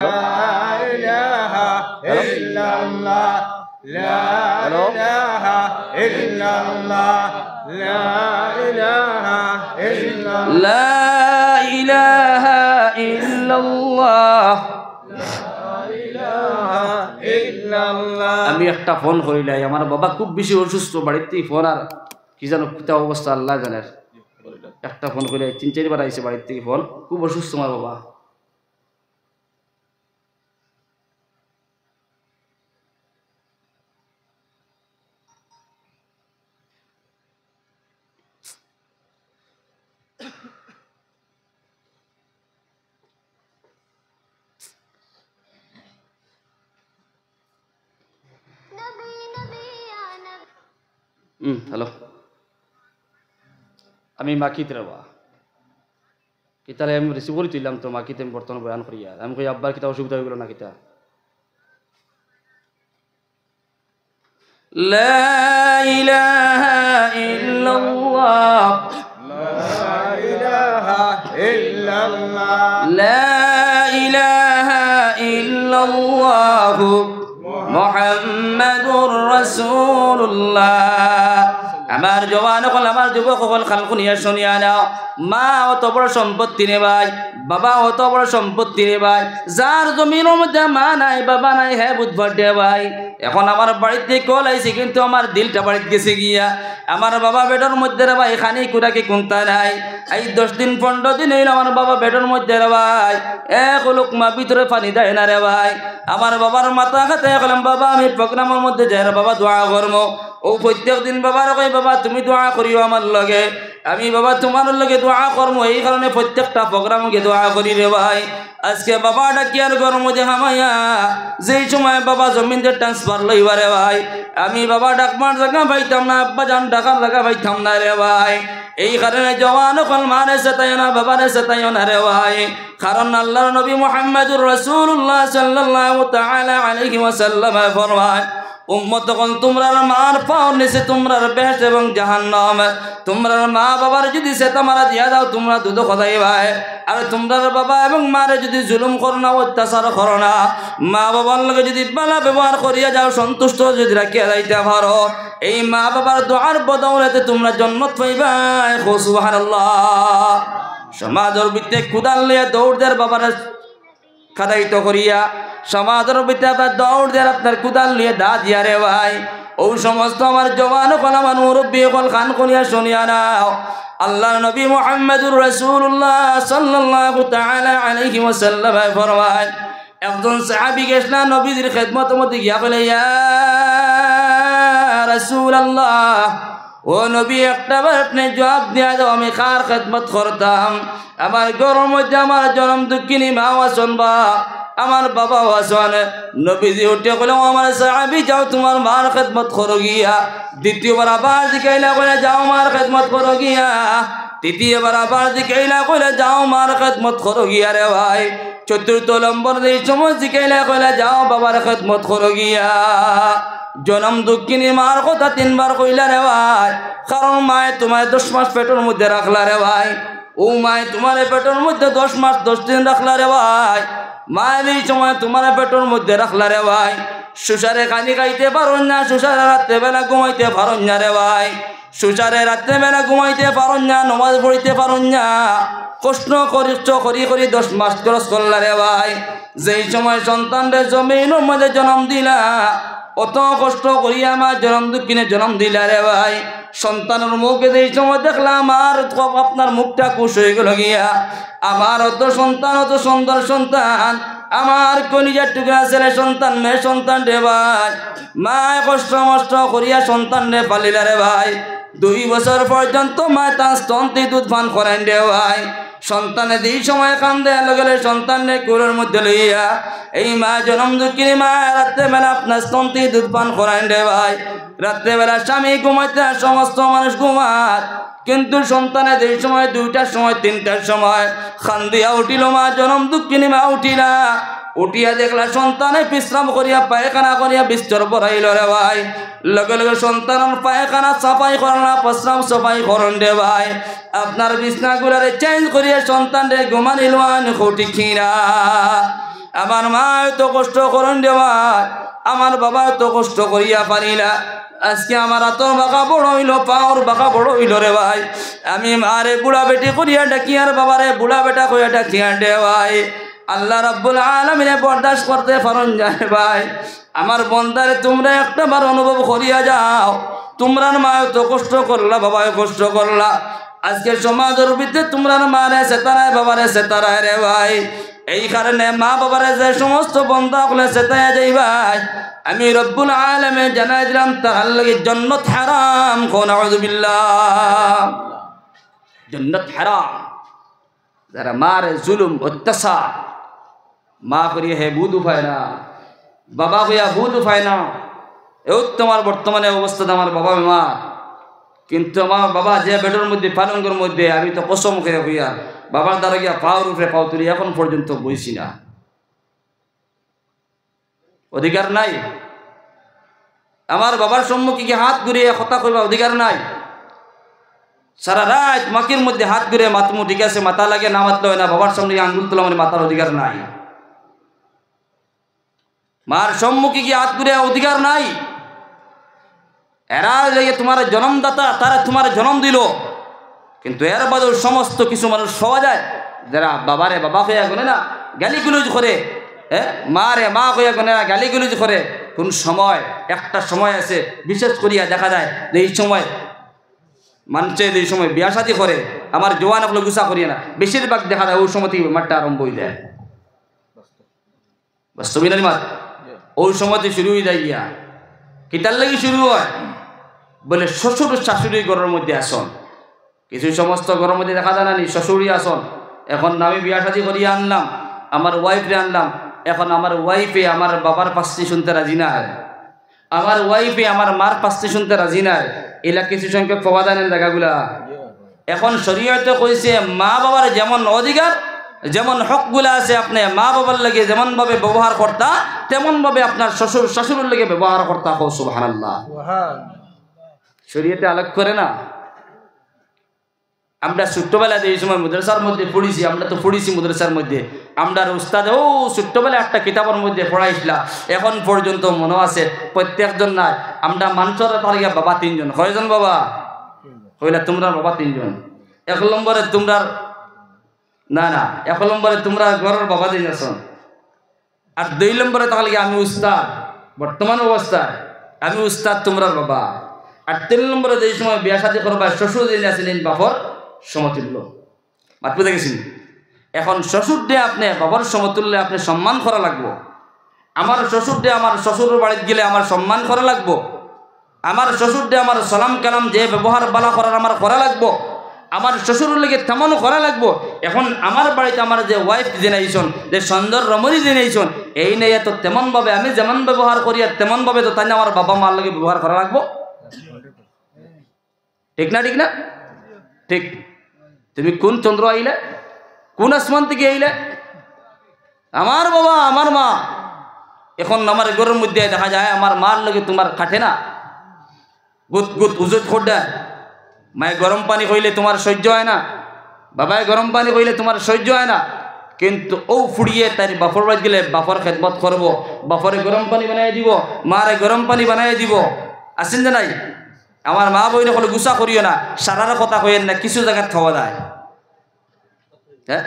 ইলাহা ইল্লাল্লাহ লা ইলাহা ইল্লাল্লাহ লা ইলাহা ইল্লাল্লাহ লা ইলাহা ইল্লাল্লাহ। আমি একটা ফোন করিলাই, আমার বাবা খুব বেশি অসুস্থ, বাড়িতে ফোন আর কি জানো কিতা অবস্থা আল্লাহ জানে। একটা ফোন করে 3-4 বার আইসে বাড়ির থেকে ফোন, খুব অসুস্থ আমার বাবা। হ্যালো, আমি মাকিত রেবা কিতালে আমি রিসিভ করে তুললাম তো মাকিতে আমি বর্তমান বয়ান করি। আর আমি কই আব্বার কিতা অসুবিধা হয়ে গেল না কিতা? লা ইলাহা ইল্লাল্লাহ লা ইলাহা ইল্লাল্লাহ লা ইলাহা ইল্লাল্লাহ মুহাম্মাদুর রাসূলুল্লাহ। আমার জওয়ান হল, আমার যুবক হল, খালকুনিয়া শুনিয়া নাও। মা অত বড় সম্পত্তি রে ভাই, বাবা অত বড় সম্পত্তি রে ভাই, যার জমির মধ্যে মা নাই বাবা নাই, হ্যাঁ বুধবার দে ভাই। এখন আমার বাড়িতে কল আইছে, কিন্তু আমার দিলটা বাড়িতে গেছে গিয়া। আমার বাবা বেডের মধ্যে রে ভাই, খানি কুড়াকে কুন্তা নাই। এই 10 দিন 15 দিন হইল আমার বাবা বেডের মধ্যে রে ভাই, এক লোকমা ভিতরে পানি দেয় না রে ভাই। আমার বাবার মাথা খাতে গেলাম, বাবা আমি প্রোগ্রামের মধ্যে যাই রে বাবা, দোয়া করবো। ও প্রত্যেক দিন বাবার কই, বাবা তুমি দোয়া করিও আমার লগে, আমি বাবা তোমার লগে দোয়া করবো। এই কারণে প্রত্যেকটা প্রোগ্রামকে দোয়া করি রে ভাই। আজকে বাবা ডাকিয়ার গরম যে হামাইয়া, যেই সময় বাবা জমিনদের ট্রান্সফার লইবারে ভাই, আমি বাবা ডাকবার জায়গা পাইতাম না, আব্বা জান ডাকার জায়গা পাইতাম না রে ভাই। এই কারণে জওয়ান কল মারে সেতাইও না, বাবারে সেতাইও না রে ভাই। কারণ আল্লাহর নবী মুহাম্মদুর রাসূলুল্লাহ সাল্লাল্লাহু তাআলা আলাইহি ওয়াসাল্লাম ফরমান, উম্মত কল তোমরার মার পাওয়ার নিচে তোমরার বেহেশত এবং জাহান্নাম। তোমরার মা বাবার যদি সেতা মারা দিয়া দাও, তোমরা দুধ খদাই ভাই। আর তোমরার বাবা এবং মারে যদি জুলুম করো না, অত্যাচার করো না, মা বাবার লগে যদি ভালো ব্যবহার করিয়া যাও, সন্তুষ্ট যদি রাখিয়া যাইতে পারো, এই মা বাবার দোয়ার বদৌলতে তোমরা জান্নাত পাইবা। সুবহানাল্লাহ। সমাজের ভিতরে কুদাল লইয়া দৌড় দেয় বাবার খাদাইত করিয়া, সমাজের ভিতরে আপনার দৌড় দেয় আপনার কুদাল নিয়ে দা দিয়া রে ভাই। ও সমস্ত আমার জওয়ান কল, আমার মুরব্বী কল, খান করিয়া শুনিয়া নাও। আল্লাহর নবী মুহাম্মদুর রাসূলুল্লাহ সাল্লাল্লাহু তাআলা আলাইহি ওয়াসাল্লাম ফরমান, একজন সাহাবী গেছনা নবীর খেদমত মধ্যে গিয়া বলে, ইয়া রাসূলুল্লাহ, ও নবী একটা বার আপনি জবাব দিয়া দাও, আমি কার খেদমত করতাম? আমার গরম মধ্যে আমার জনম দুঃখিনী মা আসন বা আমার বাবা আসন। নবীজি উঠে বলে, আমার সাহাবী যাও তোমার মার খেদমত করো গিয়া। দ্বিতীয়বার আবার জিকাইলা বলে, যাও মার খেদমত করো গিয়া। তৃতীয়বার আবার জিকাইলা বলে, যাও মার খেদমত করো গিয়া রে ভাই। চতুর্থ নম্বর এই সময় জিকাইলা বলে, যাও বাবার খেদমত করো গিয়া। জনম দুঃখিনী মার কথা 3 বার কইলা রে ভাই, কারণ মায়ে তোমার 10 মাস পেটের মধ্যে রাখলা রে ভাই। ও মায়ে তোমার পেটের মধ্যে 10 মাস 10 দিন রাখলা রে ভাই। মায়ের এই সময় তোমার পেটের মধ্যে রাখলা রে ভাই। সুসারে খানি খাইতে পারো না, সুসারে রাত্রেবেলা ঘুমাইতে পারো না রে ভাই। সুসারে রাত্রেবেলা ঘুমাইতে পারো না, নমাজ পড়িতে পারো না, কষ্ট করিষ্ট করি করি 10 মাস খরচ করলা রে ভাই। যেই সময় সন্তানদের জমিনের মধ্যে জন্ম দিলা, অত কষ্ট করি আমার জন্ম দুঃখিনে জন্ম দিলা রে ভাই। সন্তানের মুখে যেই সময় দেখলাম, আর আপনার মুখটা খুশ হয়ে গেল গিয়া। আমার অত সন্তান, অত সুন্দর সন্তান, আমার কলিজার টুকরা ছেলে সন্তান, মেয়ে সন্তান রে ভাই। মায় কষ্ট মষ্ট করিয়া সন্তান রে পালিলা রে ভাই। 2 বছর পর্যন্ত মায় তার স্তন্তে দুধ পান করেন রে ভাই। সন্তানে যেই সময় কান্দে গেলে সন্তানরে কোলের মধ্যে লইয়া, এই মা জনম দুঃখিনী মা রাত্রেবেলা আপনার স্তন্তে দুধ পান করেন রে ভাই। রাত্রেবেলা স্বামী ঘুমাইতে সমস্ত মানুষ ঘুমার, কিন্তু সন্তানে যেই সময় 2টার সময় 3টার সময় খান্দিয়া উঠিল মা জনম দুঃখিনী মা উঠিলা। উঠিয়া দেখলা সন্তানে বিশ্রাম করিয়া পায়খানা করিয়া বিস্তর পড়াইল রে ভাই। লগে লগে সন্তানের পায়খানা সাফাই করেন না, প্রস্রাব সাফাই করেন রে ভাই। আপনার বিছনাগুলারে চেঞ্জ করিয়া সন্তান রে ঘুমানিল খুঁটি খিরা। আমার মা এত কষ্ট করেন রে ভাই, আমার বাবা এত কষ্ট করিয়া পারিলা। আজকে আমার হাতর বাঁকা বড় হইল, পাওর বাঁকা বড় হইল রে ভাই। আমি মারে বুড়া বেটি করিয়া ডাকি আর বাবারে বুড়া বেটা করিয়া ডাকিয়া দে ভাই। আল্লাহ রাব্বুল আলামিনে বরদাস্ত করতে পারেন যায় ভাই। আমার বন্দারে তোমরা একটা বার অনুভব করিয়া যাও, তোমরা মা এত কষ্ট করলা, বাবা কষ্ট করলা। আজকে সমাজের ভিতরে তোমরা মারে সেতারায়, বাবারে সেতারায় রে ভাই। এই কারণে মা বাবারে যে সমস্ত বন্ধা হলে সেতায় যাই ভাই, আমি রব্বুল আলামিন জানাই দিলাম তার লাগি জান্নাত হারাম। কোন আউযুবিল্লাহ, জান্নাত হারাম। যারা মারে জুলুম অত্যাচার, মা করিয়া হে বুধ উপায় না, বাবা কইয়া বুধ উপায় না। এও তোমার বর্তমানে অবস্থাতে আমার বাবা মা, কিন্তু আমার বাবা যে বেডের মধ্যে পালঙ্গের মধ্যে, আমি তো কসম করে হইয়া বাবার দ্বারা গিয়া পাওয়ার উপরে পাও তুলি এখন পর্যন্ত বইছি না। অধিকার নাই আমার বাবার সম্মুখে গিয়ে হাত ঘুরিয়ে কথা কইবা, অধিকার নাই। সারা রাত মাকির মধ্যে হাত ঘুরিয়ে মাতমু, ঠিক আছে মাথা লাগে না মাতলে হয় না, বাবার সামনে আঙ্গুল তোলা মানে মাথার অধিকার নাই। মার সম্মুখে গিয়ে হাত ঘুরিয়ে অধিকার নাই। এরা লেগে তোমার জন্মদাতা, তারা তোমার জন্ম দিল, কিন্তু এর বাদেও সমস্ত কিছু মানুষ পাওয়া যায় যারা বাবারে বাবা হইয়া গনে না, গালিগুলোজ করে, মা রে মা হইয়া গনে না, গালিগুলোজ করে। কোন সময় একটা সময় আছে বিশেষ করিয়া দেখা যায় যে এই সময় মানুষের এই সময় বিয়া শাদী করে, আমার জোয়ান আপনার গুসা করিয়া না, বেশিরভাগ দেখা যায় ওই সময় থেকে মাঠটা আরম্ভ হয়ে যায়। বাস্তবিক মাত ওই সময়তে শুরু হয়ে যায় গিয়া। কিতার লাগি শুরু হয় বলে শ্বশুর শাশুড়ি ঘরের মধ্যে আসন। কিছু সমস্ত ঘরের মধ্যে দেখা যায় না নি শ্বশুরই আসন। এখন আমি বিয়া শাদী করিয়া আনলাম, আমার ওয়াইফে আনলাম, এখন আমার ওয়াইফে আমার বাবার পাশে শুনতে রাজি না, আমার ওয়াইফে আমার মার পাশে শুনতে রাজি না। এলা কিছু সংখ্যক পাওয়া যায় না জায়গাগুলা। এখন শরীয়তে কইছে মা বাবার যেমন অধিকার, যেমন হকগুলা আছে, আপনি মা বাবার লাগে যেমন ভাবে ব্যবহার করতা, তেমন ভাবে আপনার শ্বশুর শাশুড়ির লাগে ব্যবহার করতা। হোক সুবহানাল্লাহ। শরীয়তে আলাদা করে না। আমরা ছোট্টবেলায় এই সময় মাদ্রাসার মধ্যে পড়িছি, আমরা তো পড়িছি মাদ্রাসার মধ্যে, আমরা উস্তাদ ও ছোট্টবেলায় একটা কিতাবের মধ্যে পড়াইছিলা, এখন পর্যন্ত মনে আছে প্রত্যেকজন নাই। আমরা মানুষের তালিকা বাবা তিনজন, কয়জন বাবা হইলা? তোমরা বাবা তিনজন। 1 নম্বরে তোমরা না না 1 নম্বরে তোমরা ঘরের বাবা তিনজন, আর 2 নম্বরে তাহলে আমি উস্তাদ, বর্তমান অবস্থায় আমি উস্তাদ, তোমরা বাবা। আর 3 নম্বরে যে সময় বিয়া শাদী করবা শ্বশুর যিনি আছিলেন বাবার সমতুল্য, মাত বুঝে গেছেন। এখন শ্বশুর দিয়ে আপনি বাবার সমতুল্য আপনি সম্মান করা লাগবো। আমার শ্বশুর দিয়ে আমার শ্বশুর বাড়িতে গেলে আমার সম্মান করা লাগবো। আমার শ্বশুর দিয়ে আমার সালাম কালাম যে ব্যবহার বালা করার আমার করা লাগবো, আমার শ্বশুরের লেগে তেমনও করা লাগবো। এখন আমার বাড়িতে আমার যে ওয়াইফ জেনাইছন, যে সুন্দর রমণী জেনাইছন, এই নিয়ে তো তেমনভাবে আমি যেমন ব্যবহার করি আর তেমনভাবে তো তাই আমার বাবা মার লাগে ব্যবহার করা লাগবো। ঠিক না? ঠিক না? ঠিক। তুমি কোন চন্দ্র আইলে, কোন আসমান থেকে আইলে? আমার বাবা আমার মা। এখন আমার ঘরের মধ্যে দেখা যায় আমার মার লগে তোমার কাটে না, গুত গুত উজুত খোড্ডা। মায়ে গরম পানি কইলে তোমার সহ্য হয় না, বাবায় গরম পানি কইলে তোমার সহ্য হয় না, কিন্তু ও ফুড়িয়ে তাই বাপর বাড়ি গেলে বাপর খেদমত করবো, বাপরে গরম পানি বানাই দিব, মারে গরম পানি বানাই দিব। আসেন যে নাই? আমার মা বইলে কোনো গুসা করিও না, সারার কথা কইেন না, কিছু জায়গায় খাওয়া যায়। হ্যাঁ,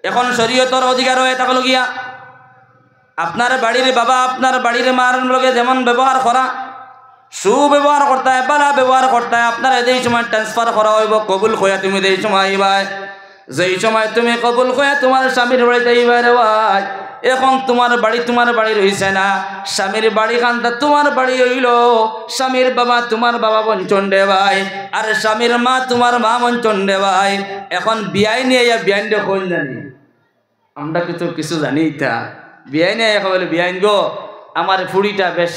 এখন শরীয়তর অধিকার হয়ে থাকলো গিয়া আপনার বাড়ির বাবা আপনার বাড়ির মার লগে যেমন ব্যবহার করা, সুব্যবহার করতে হয়, বালা ব্যবহার করতে হয়। আপনার যেই সময় ট্রান্সফার করা হইব, কবুল হইয়া তুমি যেই সময় আইবাই, যেই সময় তুমি কবুল হইয়া তোমার স্বামীর বাড়িতে আইবাই রে ভাই, এখন তোমার বাড়ি রইছে না, স্বামীর বাড়ি খানটা তোমার বাড়ি হইল। স্বামীর বাবা তোমার বাবা বঞ্চন দে ভাই, আর স্বামীর মা তোমার মা বঞ্চন দে ভাই। এখন বিয়াই নিয়ে বিয়াইন দে কইল জানি, আমরা কিন্তু কিছু জানি তা বিয়াই নিয়ে বলে বিয়াইন গো আমার ফুড়িটা বেশ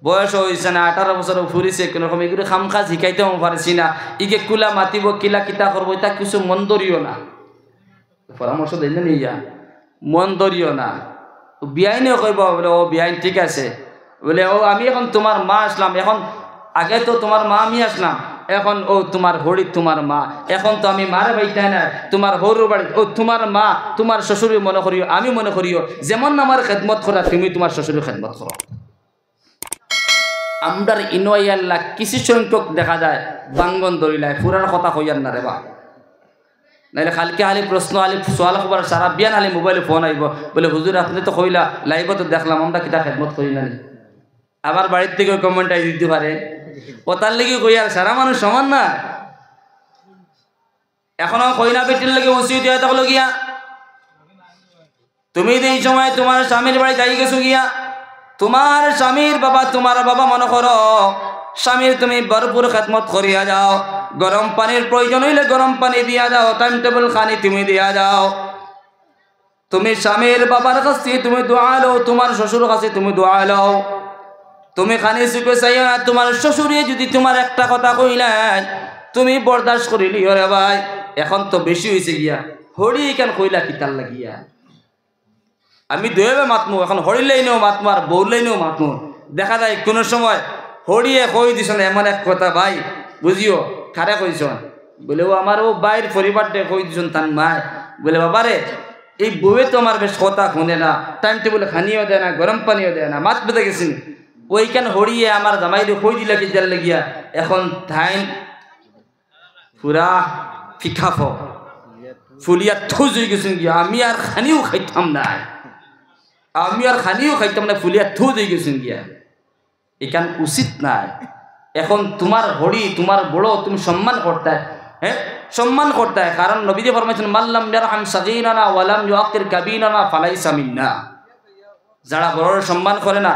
বয়স হয়েছে না, 18 বছর ফুরিছে, কোনোরকম এগুলো খাম কাজ শিখাইতেও পারছি না, ইকে কুলা মাতিব কিলা কিতা করবো, এটা কিছু মন ধরিও না, পরামর্শ দিন না নিয়ে যা, মন ধরিও না। বিয়াইনেও কইব বলে ও বিয়াইন ঠিক আছে, বলে ও আমি এখন তোমার মা আসলাম, এখন আগে তো তোমার মা আমি আসলাম, এখন ও তোমার হরি তোমার মা, এখন তো আমি মারে বাইতাই না তোমার হরুর বাড়ি, ও তোমার মা তোমার শ্বশুরি মনে করিও, আমি মনে করিও যেমন আমার খেদমত করা তুমি তোমার শ্বশুরের খেদমত করো। আমরার ইনওয়াইয়াল্লাহ কিছু সংখ্যক দেখা যায় বাঙ্গন দরিলায় পুরার কথা কইয়ার না রে বা, নাইলে খালকে হালি প্রশ্ন আলি সোয়াল খবর সারা বিয়ান হালি মোবাইলে ফোন আইব বলে হুজুর আপনি তো কইলা লাইভ তো দেখলাম আমরা কিতা খেদমত করি না, আবার বাড়ির থেকে কমেন্ট আই দিতে পারে ও তার লেগে কই আর সারা মানুষ সমান না। এখনো কইনা বেটির লেগে ওসিয়ত হয়ে থাকলো গিয়া তুমি এই সময় তোমার স্বামীর বাড়ি যাই গেছো গিয়া, তোমার স্বামীর বাবা তোমার বাবা মনে করো স্বামীর তুমি ভরপুর খেদমত করিয়া যাও, গরম পানির প্রয়োজন হইলে গরম পানি দিয়া যাও, টাইম টেবিল খানি তুমি দিয়া যাও, তুমি স্বামীর বাবার কাছে তুমি দোয়া লও, তোমার শ্বশুর কাছে তুমি দোয়া লও, তুমি খানি চুপে চাইও না। তোমার শ্বশুরে যদি তোমার একটা কথা কইলেন তুমি বরদাস্ত করিলি রে ভাই, এখন তো বেশি হয়েছে গিয়া হরি কেন কইলা কিতার লাগিয়া, আমি দুয়েবে মাতমু এখন হরিলেই নেও মাতমু আর বৌলেই নেও মাতমু। দেখা যায় কোনো সময় হরিয়ে কই দিছ না এমন এক কথা ভাই বুঝিও খারে কইছ বলে ও আমার ও বাইর পরিবারটা কই দিছ তার মায় বলে বাবারে এই বউয়ে তো আমার বেশ কথা শুনে না, টাইম টেবিল খানিও দেয় না, গরম পানিও দেয় না, মাত বেঁধে গেছি ওইখান হরিয়ে আমার জামাইরে কই দিলা কি জাল লাগিয়া, এখন ধাইন পুরা ফিকাফ ফুলিয়া থুজ হয়ে গেছেন গিয়া, আমি আর খানিও খাইতাম না, আমি আর খানিও খাইতাম না, ফুলিয়া থুজ হয়ে গেছেন গিয়া, এখান উচিত নাই। এখন তোমার হরি তোমার বড় তুমি সম্মান করতে, হ্যাঁ সম্মান করতে, কারণ নবীজি ফরমাইছেন মাল্লাম ইয়ারহাম সাগীরানা ওয়ালাম ইউআক্কির কাবীরানা ফালাইসা মিন্না, যারা বড়র সম্মান করে না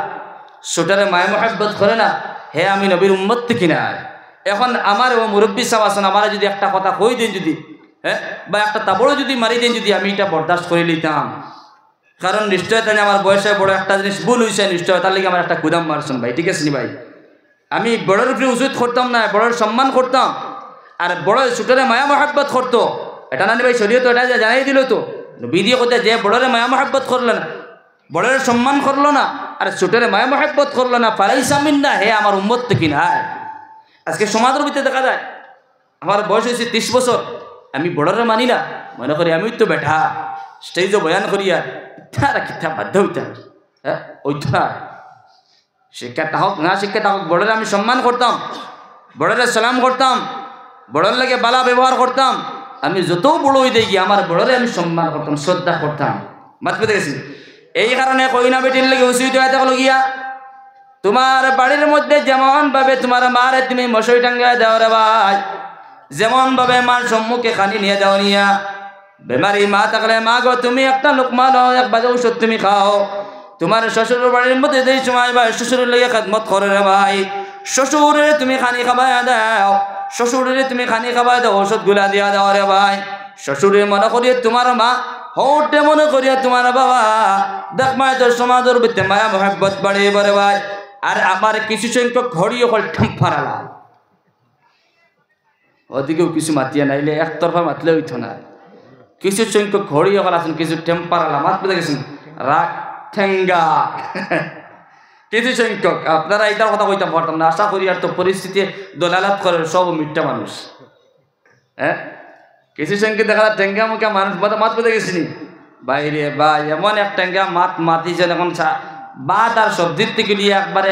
ছোটরে মায়া মহব্বত করে না হে আমি নবীর উম্মত থেকে না। এখন আমার ও মুরব্বী সাহেব আছেন আমার যদি একটা কথা কই দেন যদি, হ্যাঁ বা একটা তাবড়ও যদি মারি দেন যদি আমি এটা বরদাস্ত করে নিতাম, কারণ নিশ্চয়তা আমার বয়সে বড় একটা জিনিস ভুল হয়েছে, নিশ্চয় তার লিগে আমার একটা কুদাম মারছেন ভাই, ঠিক আছে নি ভাই, আমি বড়ের উপরে উচিত করতাম না, বড়ের সম্মান করতাম, আর বড় ছোটরে মায়া মহব্বত করতো, এটা না ভাই শরীয়ত এটা জানাই দিল তো বিধিয়ে করতে যে বড়রে মায়া মহব্বত করলো না, বড়ের সম্মান করলো না, আর ছোটরে মায়া মহব্বত করলো না, ফালাইসা মিন্না হে আমার উম্মত থেকে না। আজকে সমাজের ভিতরে দেখা যায় আমার বয়স হয়েছে 30 বছর, আমি বড়রে মানি না, মনে করি আমি তো বেঠা স্টেজে বয়ান করিয়া তারা কিতা বাধ্য হইতাম, হ্যাঁ ওইটা না, শিক্ষাটা হোক না শিক্ষাটা হোক বড়রে আমি সম্মান করতাম, বড়রে সালাম করতাম, বড়র লাগে বালা ব্যবহার করতাম, আমি যত বড় হয়ে দেখি আমার বড়রে আমি সম্মান করতাম শ্রদ্ধা করতাম, মাত পেতে গেছি। এই কারণে কইনা বেটির লাগে উচিত হয়ে থাকলো গিয়া তোমার বাড়ির মধ্যে যেমন ভাবে তোমার মারে তুমি মশাই টাঙ্গায় দাও রে ভাই, যেমন ভাবে মার সম্মুখে খানি নিয়ে দাও নিয়া, বেমারি মা থাকলে মা গো তুমি একটা লোকমা দাও এক বাজে ওষুধ তুমি খাও, তোমার শ্বশুর বাড়ির মধ্যে যেই সময় ভাই শ্বশুরের লেগে খেদমত করে রে ভাই, শ্বশুরের তুমি খানি খাবাই দাও, শ্বশুরের তুমি খানি খাবাই দাও, ওষুধ গুলা দিয়া দাও রে ভাই, শ্বশুরের মনে করিয়ে তোমার মা হৌটে মনে করিয়া তোমার বাবা, দেখ মায় তোর সমাজের ভিতরে মায়া মহব্বত বাড়িয়ে বলে ভাই। আর আমার কিছু সংখ্যক ঘড়িও হল ঠেম্পারালা, ওদিকেও কিছু মাতিয়া নাইলে একতরফা মাতলে হইতো না, কিছু সংখ্যক ঘড়িও হল আছেন কিছু টেম্পারালা মাত পেতে গেছেন রাগ ঠেঙ্গা কিছু সংখ্যক, আপনারা এইটার কথা কইতে পারতাম না, আশা করি আর তো পরিস্থিতি দলালাত করে সব মিথ্যা মানুষ, হ্যাঁ কিছু সংখ্যক দেখা যায় ঠেঙ্গা মুখা মানুষ মাত পেতে গেছিনি বাইরে বা এমন এক ঠেঙ্গা মাতিছেন এখন বাদ আর সবজির থেকে নিয়ে একবারে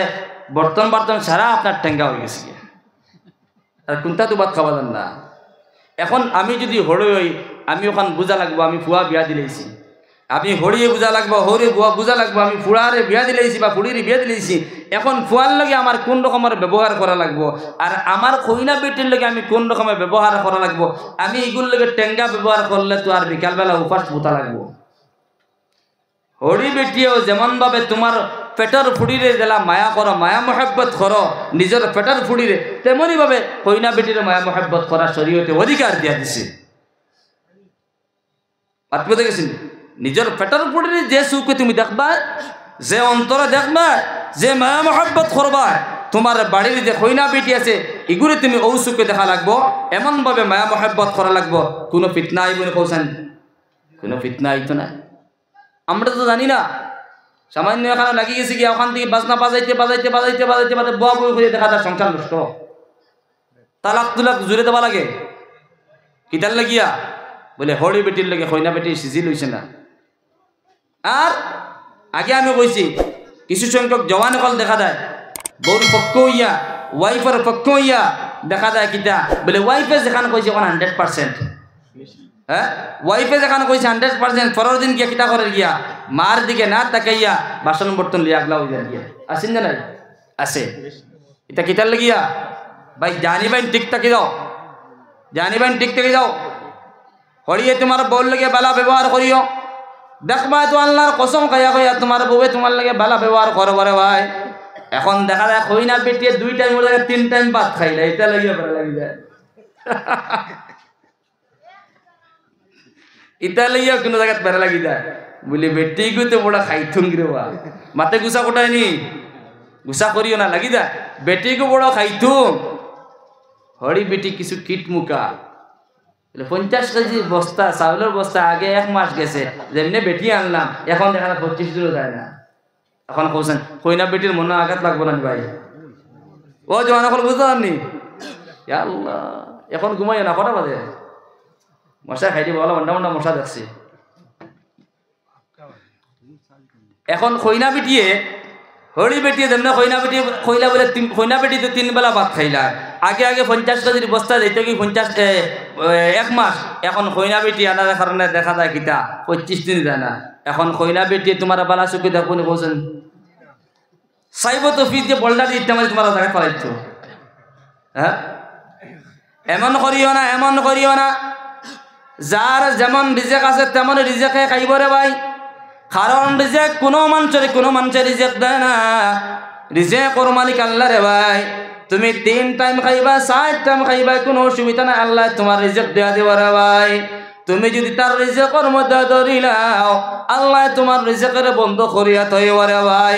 বর্তন সারা আপনার ঠেঙ্গা হয়ে গেছে, আর কোনটা তো বাদ খাওয়া যান না। এখন আমি যদি হড়ে হই আমি ওখান বোঝা লাগবো আমি ফুয়া বিয়া দিলেছি, আমি হড়িয়ে বোঝা লাগবো হরে বুয়া বোঝা লাগবো আমি ফুড়ারে বিয়া দিলেছি বা ফুড়ির বিয়া দিলেছি, এখন ফুয়ার লগে আমার কোন রকমের ব্যবহার করা লাগবো, আর আমার কইনা বেটির লগে আমি কোন রকমের ব্যবহার করা লাগবো, আমি এগুলোর লগে টেঙ্গা ব্যবহার করলে তো আর বিকালবেলা উপাস পোতা লাগবো। হরি বেটিও যেমন ভাবে তোমার পেটের ফুড়িরে জেলা মায়া করো মায়া মহব্বত করো নিজের পেটের ফুড়িরে, তেমনি ভাবে কইনা বেটির মায়া মহব্বত করা শরীয়তে অধিকার দিয়া দিছে, বাত পেতে গেছিল নিজের পেটের ফুড়িরে যে সুখে তুমি দেখবা, যে অন্তরে দেখবা, যে মায়া মহব্বত করবা, তোমার বাড়ির যে কইনা বেটি আছে এগুলি তুমি ও সুখে দেখা লাগবো, এমন ভাবে মায়া মহব্বত করা লাগবো, কোনো ফিতনা আইব না, কৌশান কোনো ফিতনা আইতো না। আমরা তো জানি না, সামান্য এখানে লাগিয়ে গেছি কি ওখান থেকে বাজনা বাজাইতে বাজাইতে বাজাইতে বাজাইতে বাজাইতে বয়া বই করে দেখা যায় সংসার নষ্ট, তালাক তুলাক জুড়ে দেওয়া লাগে কিতার লাগিয়া বলে হরি বেটির লাগে কইনা বেটি সিজি লইছে না। আর আগে আমি কইছি কিছু সংখ্যক জওয়ান কল দেখা যায় বউর পক্ষ হইয়া ওয়াইফের পক্ষ হইয়া দেখা যায় কিতা বলে ওয়াইফে যেখানে কইছে ওখানে 100%, হ্যাঁ ওয়াইফে যেখানে কইছে 100%, পরের দিন গিয়া কিতা করে গিয়া মার দিকে না তাকাইয়া বাসন বর্তন লিয়া আগলা হইয়া গিয়া আসেন না নাই আছে। এটা কিতার লাগিয়া ভাই জানি ভাই ঠিক থাকি যাও, জানি ভাই ঠিক থাকি যাও। হরিয়ে তোমার বউর লাগে বালা ব্যবহার করিও, দেখবা তো আল্লাহর কসম খাইয়া খাইয়া তোমার বউয়ে তোমার লাগে বালা ব্যবহার করো করে ভাই। এখন দেখা যায় কইনার বেটিয়ে 2 টাইম ওর লাগে 3 টাইম ভাত খাইলা, এটা লাগিয়া ভালো লাগি যায়। এটা লাগিয়া কোনো জায়গায় ভালো লাগি যায় বলে বেটি গুতে বড় খাইথুন রে বা মাতে গুসা কোটায় নি গুসা করিও না লাগি যায় বেটি গো বড় খাইথুন। হরি বেটি কিছু কিট মুকা 50 কেজি বস্তা চাউলের বস্তা আগে 1 মাস গেছে, যেমনি বেটি আনলাম এখন দেখা 25 কিলো যায় না। এখন কইছেন কইনা বেটির মনে আঘাত লাগবো না ভাই, ও জওয়ান এখন বুঝতে পারনি আল্লাহ। এখন ঘুমাইও না, কটা বাজে মশা খাইতে বলা ঘন্টা মশা দেখছি। এখন কইনা বেটিয়ে হরি বেটিয়ে যেমন কইনা বেটি কইলা বলে কইনা বেটিতে 3 বেলা ভাত খাইলা, আগে আগে 50 কেজির বস্তা দিত কি 1 মাস। এখন কইনা বেটি আনার কারণে দেখা যায় কিতা 25 দিন যায় না। এখন কইনা বেটি তোমার বালা চুকি দেখুন কইছেন সাইব তো ফিজ যে বলটা দিতে মানে তোমার জায়গায় ফলাইছো। হ্যাঁ এমন করিও না, এমন করিও না। যার যেমন রিজেক আছে তেমন রিজেকে খাইব রে ভাই। কারণ রিজেক কোনো মানুষের রিজেক দেয় না, রিজেক ওর মালিক আল্লাহ রে ভাই। তুমি 3 টাইম খাইবা 4 টাইম খাইবা কোনো অসুবিধা না, আল্লাহ তোমার রিজেক দেয়া দিব রে ভাই। তুমি যদি তার রিজেকের মধ্যে ধরিলাও আল্লাহ তোমার রিজেকের বন্ধ করিয়া থইব রে ভাই।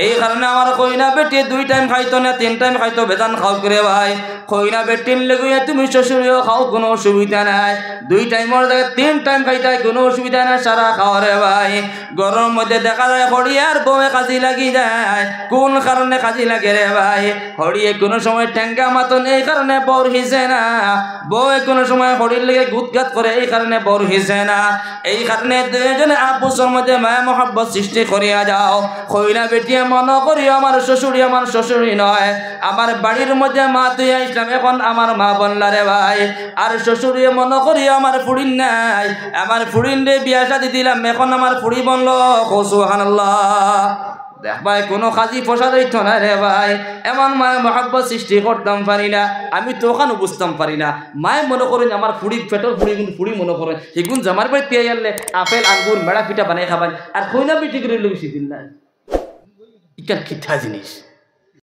এই কারণে আমার কইনা বেটি 2 টাইম খাইতো না 3 টাইম খাইতো বেদান খাও করে ভাই। কইনা বেটির লেগুয়া তুমি শ্বশুরিও খাও কোনো অসুবিধা নাই, 2 টাইমের জায়গায় 3 টাইম খাইতে কোনো অসুবিধা নাই, সারা খাওয়া রে ভাই। গরম মধ্যে দেখা যায় হরিয়ার বউয়ে কাজে লাগি যায়, কোন কারণে কাজে লাগে রে ভাই? হরিয়ে কোনো সময় ঠ্যাঙ্গা মাতন এই কারণে বর হিসে না, বউয়ে কোনো সময় হরির লেগে গুতগাত করে এই কারণে বর হিসে না। এই কারণে দুজনে আপুসের মধ্যে মায়া মহব্বত সৃষ্টি করিয়া যাও। কইনা বেটিয়ে মনে করি আমার শ্বশুরি নয়, আমার বাড়ির মধ্যে মা তুই ইসলাম এখন আমার মা বললা রে ভাই। আর শ্বশুরি মনে করি আমার ফুড়িন নাই, আমার ফুড়িন রে বিয়া শাদি দিলাম এখন আমার ফুড়ি বললো সুবহানাল্লাহ। দেখ ভাই কোনো কাজী পোষা দিত না রে ভাই। এমন মায়ের মহাব্বত সৃষ্টি করতাম পারি না, আমি তো ওখানে বুঝতাম পারি না। মায়ে মনে করেন আমার ফুড়ি পেটর ফুড়ি গুণ ফুড়ি মনে করেন সেগুন জামার বাড়ি পেয়ে গেলে আপেল আঙ্গুর মেড়া পিঠা বানাই খাবান আর কইনা পিঠি করে বেশি দিন না। ইকার কিঠা জিনিস